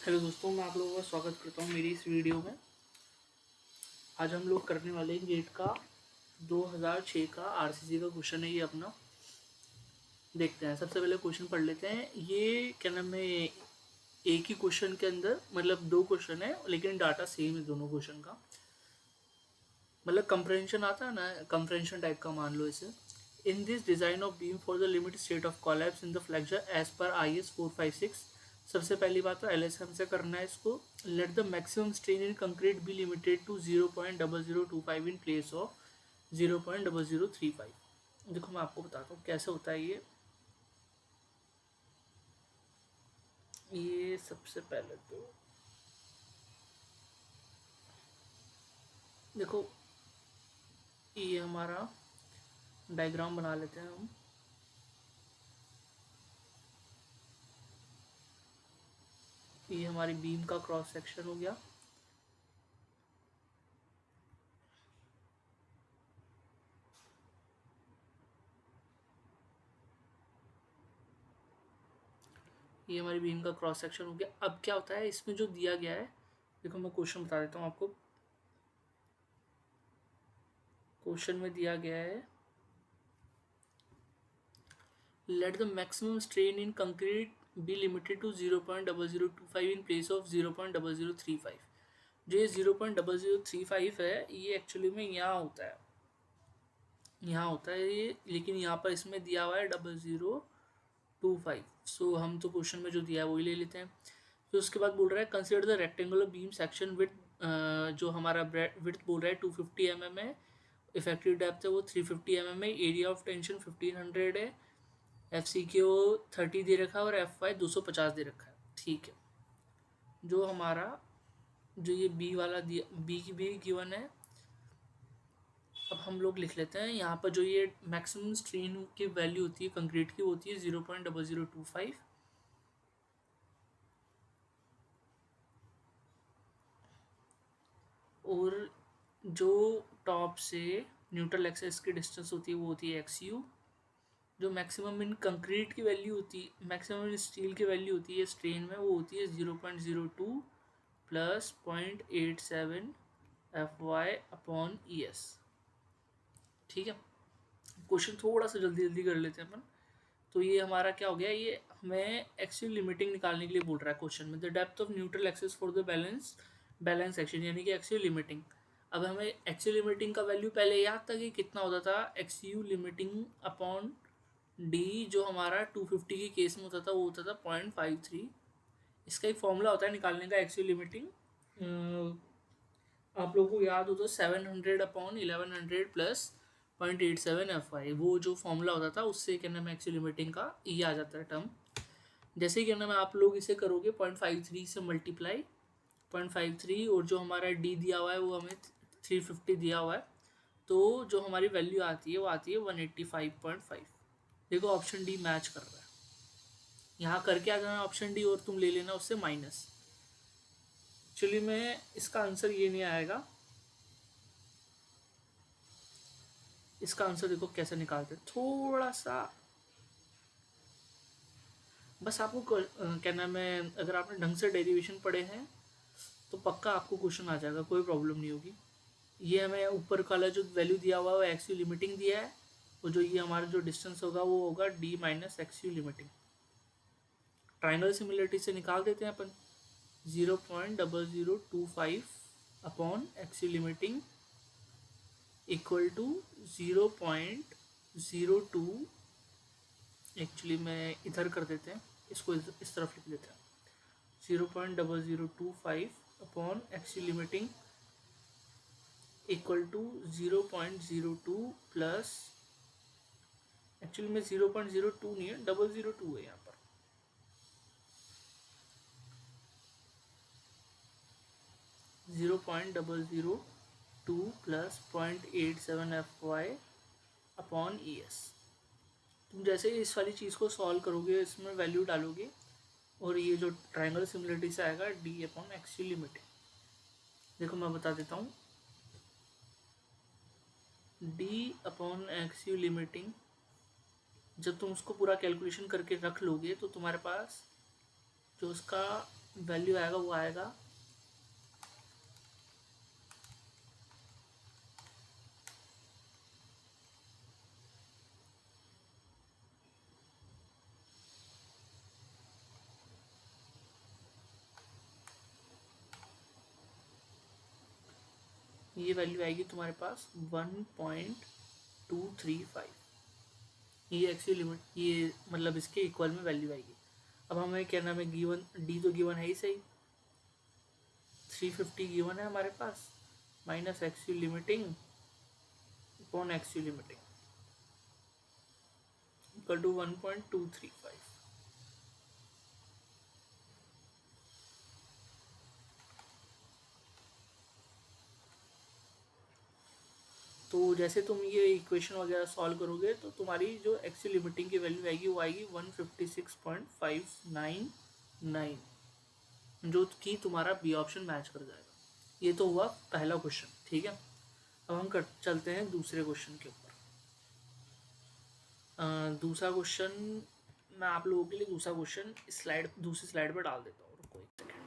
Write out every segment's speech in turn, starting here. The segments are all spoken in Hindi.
हेलो दोस्तों, मैं आप लोगों का स्वागत करता हूँ मेरी इस वीडियो में। आज हम लोग करने वाले हैं गेट का 2006 का आरसीसी का क्वेश्चन है ये अपना। देखते हैं, सबसे पहले क्वेश्चन पढ़ लेते हैं। ये क्या नाम है, एक ही क्वेश्चन के अंदर मतलब दो क्वेश्चन है लेकिन डाटा सेम है दोनों क्वेश्चन का। मतलब कंप्रेंशन आता है ना, कंप्रेंशन टाइप का मान लो इसे। In this design of beam for the limit state of collapse in the flexure as per IS 456। सबसे पहली बात तो LSM से करना है इसको। Let the maximum strain in concrete be limited to 0.0025 in place of 0.0035। देखो मैं आपको बताता हूँ कैसे होता है ये सबसे पहले तो देखो, ये हमारा डायग्राम बना लेते हैं हम। ये हमारी बीम का क्रॉस सेक्शन हो गया। ये हमारी बीम का क्रॉस सेक्शन हो गया। अब क्या होता है इसमें जो दिया गया है, देखो मैं क्वेश्चन बता देता हूँ आपको। क्वेश्चन में दिया गया है, let the maximum strain in concrete be limited to 0.0025 in place of 0.0035। जो ये 0.0035 है ये एक्चुअली में यहाँ होता है ये, लेकिन यहाँ पर इसमें दिया हुआ है 0025। सो हम तो क्वेश्चन में जो दिया है वही ले लेते हैं। फिर उसके बाद बोल रहा है consider the rectangular beam section with, जो हमारा विथ बोल रहा है 250 mm है। इफेक्टिव डेप्थ है वो 350 mm है। एरिया ऑफ टेंशन 1500 है। FCQ 30 दे रखा है और FY 250 दे रखा है। ठीक है, जो हमारा जो ये बी वाला दिया, बी की भी गिवन है। अब हम लोग लिख लेते हैं यहाँ पर जो ये मैक्सिमम स्ट्रेन की वैल्यू होती है कंक्रीट की, होती है 0.0025। और जो टॉप से न्यूट्रल एक्सेस की डिस्टेंस होती है वो होती है XU। जो मैक्सिमम इन कंक्रीट की वैल्यू होती है, मैक्सिमम इन स्टील की वैल्यू होती है स्ट्रेन में, वो होती है 0.02 प्लस 0.87 FY अपॉन ES। ठीक है, क्वेश्चन थोड़ा सा जल्दी जल्दी कर लेते हैं अपन। तो ये हमारा क्या हो गया, ये हमें एक्चुअल लिमिटिंग निकालने के लिए बोल रहा है क्वेश्चन में। The depth of neutral axis for the balance section, यानी कि एक्चुअल लिमिटिंग। अब हमें एक्चुअल लिमिटिंग का वैल्यू पहले याद था कि कितना होता था, XU लिमिटिंग अपॉन D। जो हमारा 250 के केस में होता था वो होता था 0.53। इसका एक फॉर्मूला होता है निकालने का एक्चुअल लिमिटिंग। आप लोगों को याद हो तो 700 अपॉन 1100 प्लस 0.87 FY, वो जो फॉर्मूला होता था उससे क्या नाम है एक्चुअल लिमिटिंग का ये आ जाता है टर्म। जैसे ही क्या नाम है आप लोग इसे करोगे 0.53 से मल्टीप्लाई, 0.53 और जो हमारा डी दिया हुआ है वो हमें 350 दिया हुआ है। तो जो हमारी वैल्यू आती है वो आती है 185.5। देखो ऑप्शन डी मैच कर रहा है। यहाँ करके आ जाना ऑप्शन डी और तुम ले लेना उससे माइनस। एक्चुअली में इसका आंसर ये नहीं आएगा। इसका आंसर देखो कैसे निकालते हैं, थोड़ा सा बस आपको क्या नाम है, अगर आपने ढंग से डेरिवेशन पढ़े हैं तो पक्का आपको क्वेश्चन आ जाएगा, कोई प्रॉब्लम नहीं होगी। ये हमें ऊपर वाला जो वैल्यू दिया हुआ है वो XU लिमिटिंग दिया है, और जो ये हमारा जो डिस्टेंस होगा वो होगा D minus XU limiting. Triangle similarity से निकाल देते हैं अपन। 0.0025 upon XU limiting equal to 0.02। Actually मैं इधर कर देते हैं, इसको इस तरफ लिख देते हैं। 0.0025 upon XU limiting equal to 0.02 plus, actually में 0.02 नहीं है, 002 है यहाँ पर। 0.002 प्लस 0.87 FY अपॉन ES। तुम जैसे ही इस वाली चीज़ को सॉल्व करोगे, इसमें वैल्यू डालोगे और ये जो ट्राइंगल सिमिलरिटी से आएगा D अपॉन XU लिमिटिंग। देखो मैं बता देता हूँ, D अपॉन XU लिमिटिंग जब तुम उसको पूरा कैलकुलेशन करके रख लोगे तो तुम्हारे पास जो उसका वैल्यू आएगा वो आएगा ये वैल्यू आएगी तुम्हारे पास 1.235। ये एक्चुअली लिमिट ये मतलब इसके इक्वल में वैल्यू आएगी। अब हमें क्या नाम है गिवन डी तो गिवन है ही सही, 350 गिवन है हमारे पास, minus x u limiting upon x u limiting equal to 1.235। तो जैसे तुम ये इक्वेशन वगैरह सॉल्व करोगे तो तुम्हारी जो एक्स यू लिमिटिंग की वैल्यू आएगी वो आएगी 156.599, जो कि तुम्हारा बी ऑप्शन मैच कर जाएगा। ये तो हुआ पहला क्वेश्चन, ठीक है। अब हम चलते हैं दूसरे क्वेश्चन के ऊपर। दूसरा क्वेश्चन मैं आप लोगों के लिए दूसरा क्वेश्चन दूसरी स्लाइड पर डाल देता हूँ, रुको एक सेकेंड।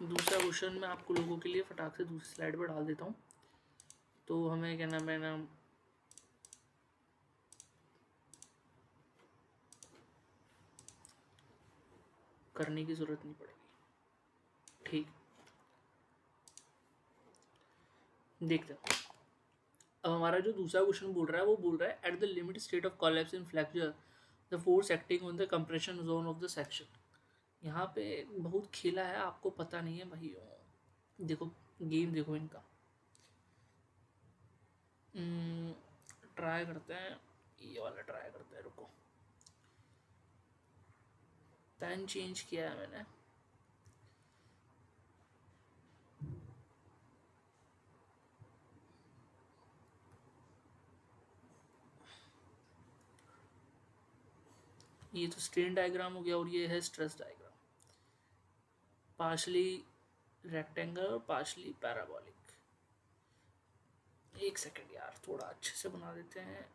दूसरा क्वेश्चन मैं आपको लोगों के लिए फटाक से दूसरी स्लाइड पर डाल देता हूँ। तो हमें क्या नाम है ना करने की ज़रूरत नहीं पड़ेगी, ठीक। देखते हैं। अब हमारा जो दूसरा क्वेश्चन बोल रहा है वो बोल रहा है at the limit state of collapse in fracture the force acting on the compression zone of the section. यहाँ पे बहुत खेला है, आपको पता नहीं है भाई। देखो गेम देखो इनका। ट्राई करते हैं, ये वाला ट्राई करते हैं, रुको। पेन चेंज किया है मैंने। ये तो स्ट्रेन डायग्राम हो गया और ये है स्ट्रेस डायग्राम, पार्शली रेक्टेंगल और पार्शली पैराबोलिक। एक सेकेंड यार, थोड़ा अच्छे से बना देते हैं।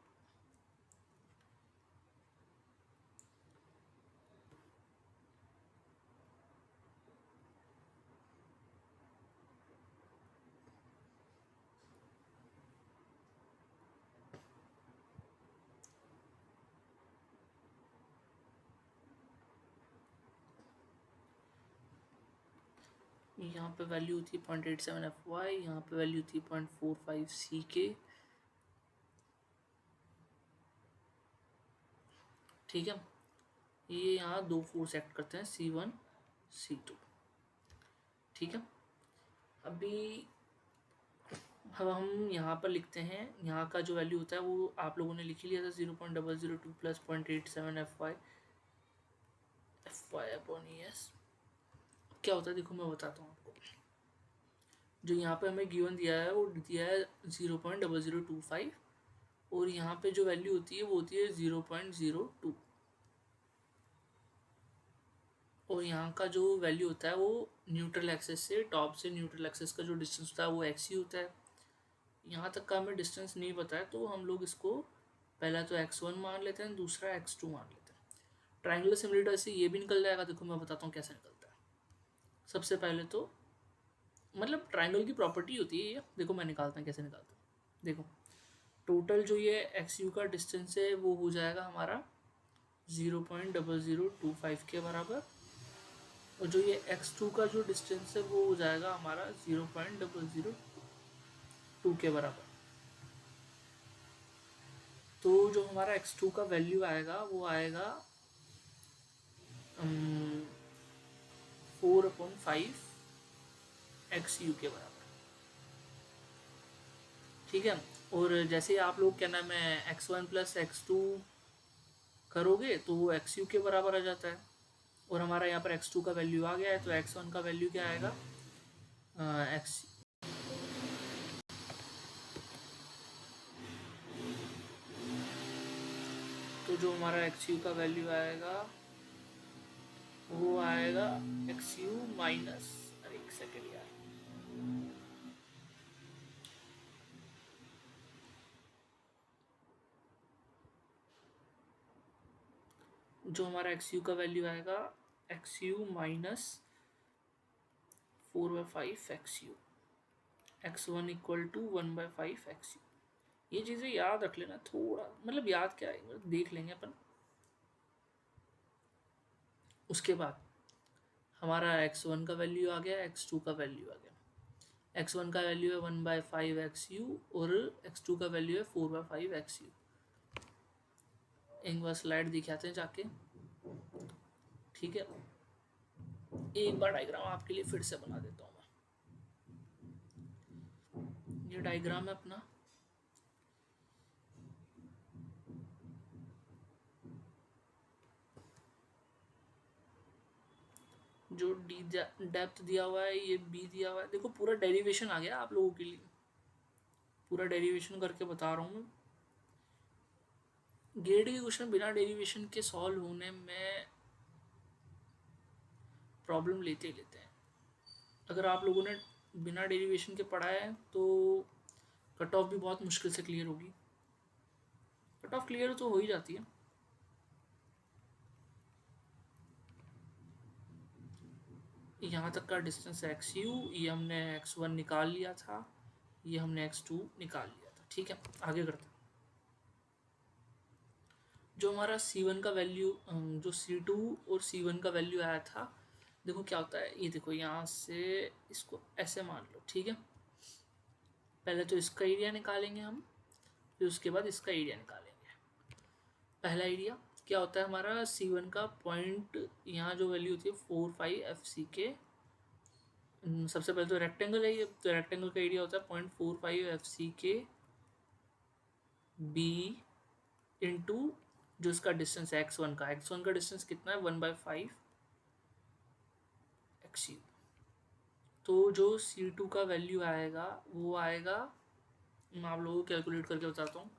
यहाँ पे वैल्यू थी 0.87 FY, यहाँ पे वैल्यू थी 0.45 CK, ठीक है। ये यहाँ दो फोर्स एक्ट करते हैं C1 C2, ठीक है। अभी अब हम यहाँ पर लिखते हैं, यहाँ का जो वैल्यू होता है वो आप लोगों ने लिख लिया था 0.002 प्लस 0.87 FY अपॉन ES। क्या होता है देखो मैं बताता हूँ आपको। जो यहाँ पे हमें गिवन दिया है वो दिया है 0.0025 और यहाँ पे जो वैल्यू होती है वो होती है 0.02 और यहाँ का जो वैल्यू होता है वो न्यूट्रल एक्सेस से टॉप से न्यूट्रल एक्सेस का जो डिस्टेंस होता है वो एक्स ही होता है। यहाँ तक का हमें डिस्टेंस नहीं पता है तो हम लोग इसको पहला तो x1 मान लेते हैं, दूसरा x2 मान लेते हैं। ट्राइंगुलर सिमिलरिटी से ये भी निकल जाएगा। देखो मैं बताता हूँ कैसे निकलता है। सबसे पहले तो मतलब ट्राइंगल की प्रॉपर्टी होती है ये, देखो मैं निकालता हूँ कैसे निकालता हूँ। देखो टोटल जो ये एक्स यू का डिस्टेंस है वो हो जाएगा हमारा 0.0025 के बराबर और जो ये x2 का जो डिस्टेंस है वो हो जाएगा हमारा 0.002 के बराबर। तो जो हमारा x2 का वैल्यू आएगा वो आएगा 4/5 XU के बराबर, ठीक है। और जैसे आप लोग क्या नाम है x1 प्लस x2 करोगे तो वो XU के बराबर आ जाता है और हमारा यहाँ पर x2 का वैल्यू आ गया है तो x1 का वैल्यू क्या आएगा x। तो जो हमारा XU का वैल्यू आएगा वो आएगा XU माइनस, अरे एक सेकेंड यार, जो हमारा XU का वैल्यू आएगा x u minus 4/5 x u, x one equal to 1/5 x u. ये चीज़ें याद रख लेना थोड़ा, मतलब याद क्या है, मतलब देख लेंगे अपन। उसके बाद हमारा x1 का वैल्यू आ गया, x2 का वैल्यू आ गया। x1 का वैल्यू है 1/5 एक्स यू और x2 का वैल्यू है 4/5 एक्स यू। एक बार स्लाइड दिखाते हैं जाके, ठीक है। एक बार डायग्राम आपके लिए फिर से बना देता हूँ मैं। ये डायग्राम है अपना, जो डी डेप्थ दिया हुआ है, ये बी दिया हुआ है। देखो पूरा डेरिवेशन आ गया आप लोगों के लिए, पूरा डेरिवेशन करके बता रहा हूँ मैं। गेट के क्वेश्चन बिना डेरिवेशन के सॉल्व होने में प्रॉब्लम लेते ही लेते हैं। अगर आप लोगों ने बिना डेरिवेशन के पढ़ा है तो कट ऑफ भी बहुत मुश्किल से क्लियर होगी। कट ऑफ क्लियर तो हो ही जाती है। यहाँ तक का डिस्टेंस एक्स यू, ये हमने x1 निकाल लिया था, ये हमने x2 निकाल लिया था, ठीक है। आगे करते हैं। जो हमारा C1 का वैल्यू, जो C2 और C1 का वैल्यू आया था, देखो क्या होता है। ये देखो यहाँ से इसको ऐसे मान लो, ठीक है। पहले तो इसका एरिया निकालेंगे हम, फिर उसके बाद इसका एरिया निकालेंगे। पहला एरिया क्या होता है हमारा, C1 का पॉइंट, यहाँ जो वैल्यू होती है 4/5 FC के। सबसे पहले तो रेक्टेंगल है ये, तो रेक्टेंगल का एरिया होता है 0.45 FC के बी इंटू जो इसका डिस्टेंस है x1 का डिस्टेंस कितना है 1/5 एक्स यू। तो जो C2 का वैल्यू आएगा वो आएगा, मैं आप लोगों को कैलकुलेट करके बताता हूँ,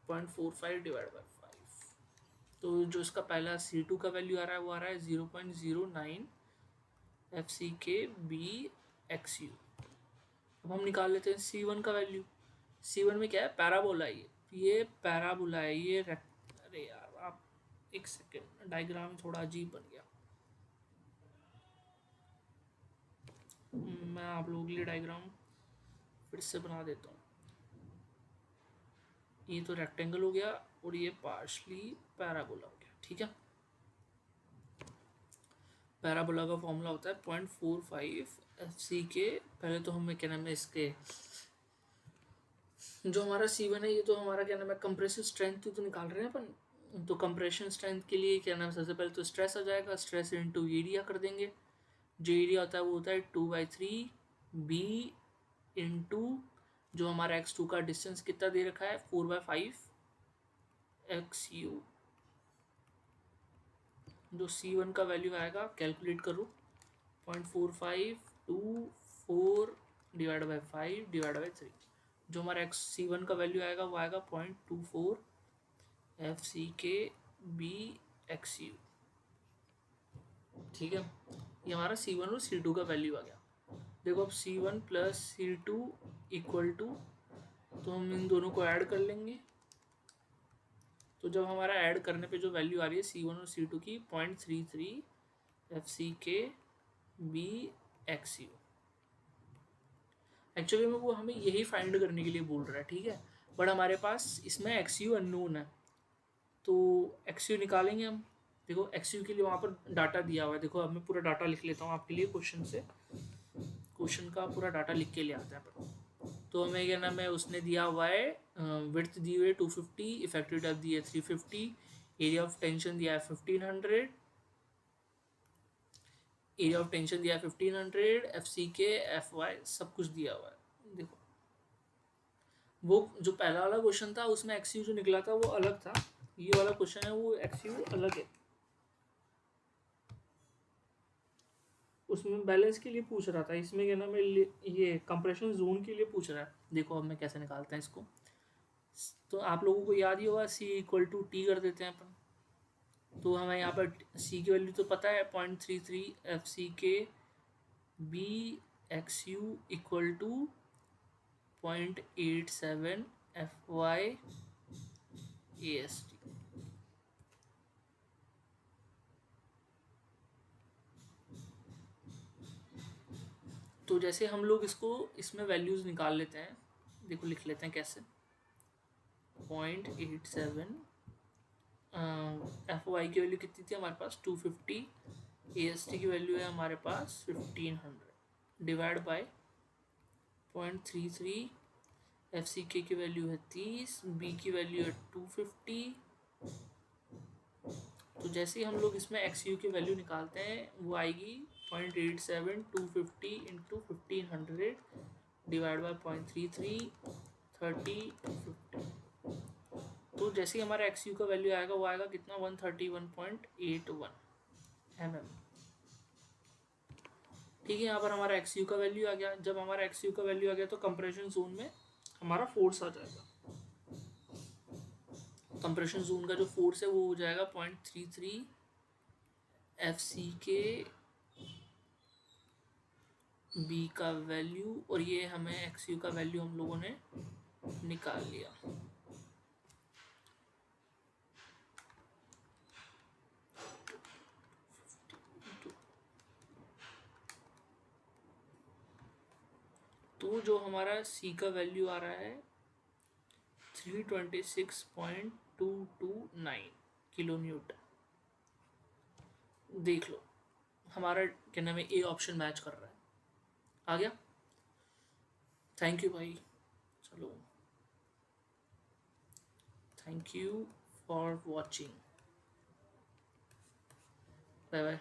0.45 डिवाइड बाई 5। तो जो इसका पहला C2 का वैल्यू आ रहा है वो आ रहा है 0.09 FC के बी एक्स यू। अब हम निकाल लेते हैं C1 का वैल्यू। C1 में क्या है, पैराबोला है ये पैराबोला है ये अरे यार आप एक सेकेंड, डायग्राम थोड़ा अजीब बन गया। मैं आप लोगों के लिए डायग्राम फिर से बना देता हूँ। ये तो रेक्टेंगल हो गया और ये पार्शली पैराबोला हो गया, ठीक है। पैराबोला का फॉर्मूला होता है 0.45 FC के, पहले तो हमें क्या नाम है इसके, जो हमारा C1 है ये तो हमारा क्या नाम है कंप्रेसिव स्ट्रेंथ तो निकाल रहे हैं अपन। तो कंप्रेशन स्ट्रेंथ के लिए क्या नाम है, सबसे पहले तो स्ट्रेस आ जाएगा, स्ट्रेस इंटू एरिया कर देंगे। जो एरिया होता है वो होता है 2/3 बी इंटू जो हमारा x2 का डिस्टेंस कितना दे रखा है 4/5 एक्स यू। जो C1 का वैल्यू आएगा कैलकुलेट करो, 0.4524 डिवाइड बाई 5 डिवाइड बाई 3। जो हमारा C1 का वैल्यू आएगा वो आएगा 0.24 FC के बी एक्स यू, ठीक है। ये हमारा C1 और C2 का वैल्यू आ गया। देखो अब C1 plus C2 equal to, तो हम इन दोनों को ऐड कर लेंगे। तो जब हमारा ऐड करने पे जो वैल्यू आ रही है C1 और C2 की 0.33 FC के बी एक्स यू। एक्चुअली में वो हमें यही फाइंड करने के लिए बोल रहा है, ठीक है। बट हमारे पास इसमें एक्स यू अननोन है, तो एक्स यू निकालेंगे हम। देखो एक्स यू के लिए वहाँ पर डाटा दिया हुआ है। देखो अब मैं पूरा डाटा लिख लेता हूँ आपके लिए, क्वेश्चन से, क्वेश्चन का पूरा डाटा लिख के ले आता है पर। तो हमें क्या नाम है उसने दिया हुआ है, विड्थ दी हुई है 250, इफेक्टिव डेप्थ दी है 350, एरिया ऑफ टेंशन दिया है 1500, एरिया ऑफ टेंशन दिया है 1500, एफ सी के एफ वाई सब कुछ दिया हुआ है। देखो वो जो पहला वाला क्वेश्चन था उसमें एक्स यू जो निकला था वो अलग था, ये वाला क्वेश्चन है वो एक्स यू अलग है। उसमें बैलेंस के लिए पूछ रहा था, इसमें क्या नाम है ये कंप्रेशन जोन के लिए पूछ रहा है। देखो अब मैं कैसे निकालते हैं इसको। तो आप लोगों को याद ही होगा C इक्वल टू टी कर देते हैं अपन। तो हमें यहाँ पर C की वैल्यू तो पता है 0.33 एफ सी के b x u equal to 0.87 f y a s t. तो जैसे हम लोग इसको इसमें वैल्यूज़ निकाल लेते हैं, देखो लिख लेते हैं कैसे। 0.87 एफ वाई की वैल्यू कितनी थी हमारे पास 250, ए एस टी की वैल्यू है हमारे पास 1500 डिवाइड बाय 0.33, एफ सी के की वैल्यू है 30, बी की वैल्यू है 250। तो जैसे ही हम लोग इसमें एक्स यू की वैल्यू निकालते हैं वो आएगी 0.87 250 इंटू 1500 डिवाइड बाय 0.33 30 250। तो जैसे ही हमारा एक्स यू का वैल्यू आएगा वो आएगा कितना 131.81 mm। ठीक है, यहाँ पर हमारा एक्स यू का वैल्यू आ गया। जब हमारा एक्स यू का वैल्यू आ गया तो कंप्रेशन जोन में हमारा फोर्स आ जाएगा। कंप्रेशन जोन का जो फोर्स है वो हो जाएगा 0.33 एफ सी के बी का वैल्यू, और ये हमें एक्स यू का वैल्यू हम लोगों ने निकाल लिया। तो जो हमारा सी का वैल्यू आ रहा है 326.229 किलो न्यूटन। देख लो हमारा क्या नाम है, ए ऑप्शन मैच कर रहा है। आ गया। थैंक यू भाई, चलो thank you for watching, bye bye.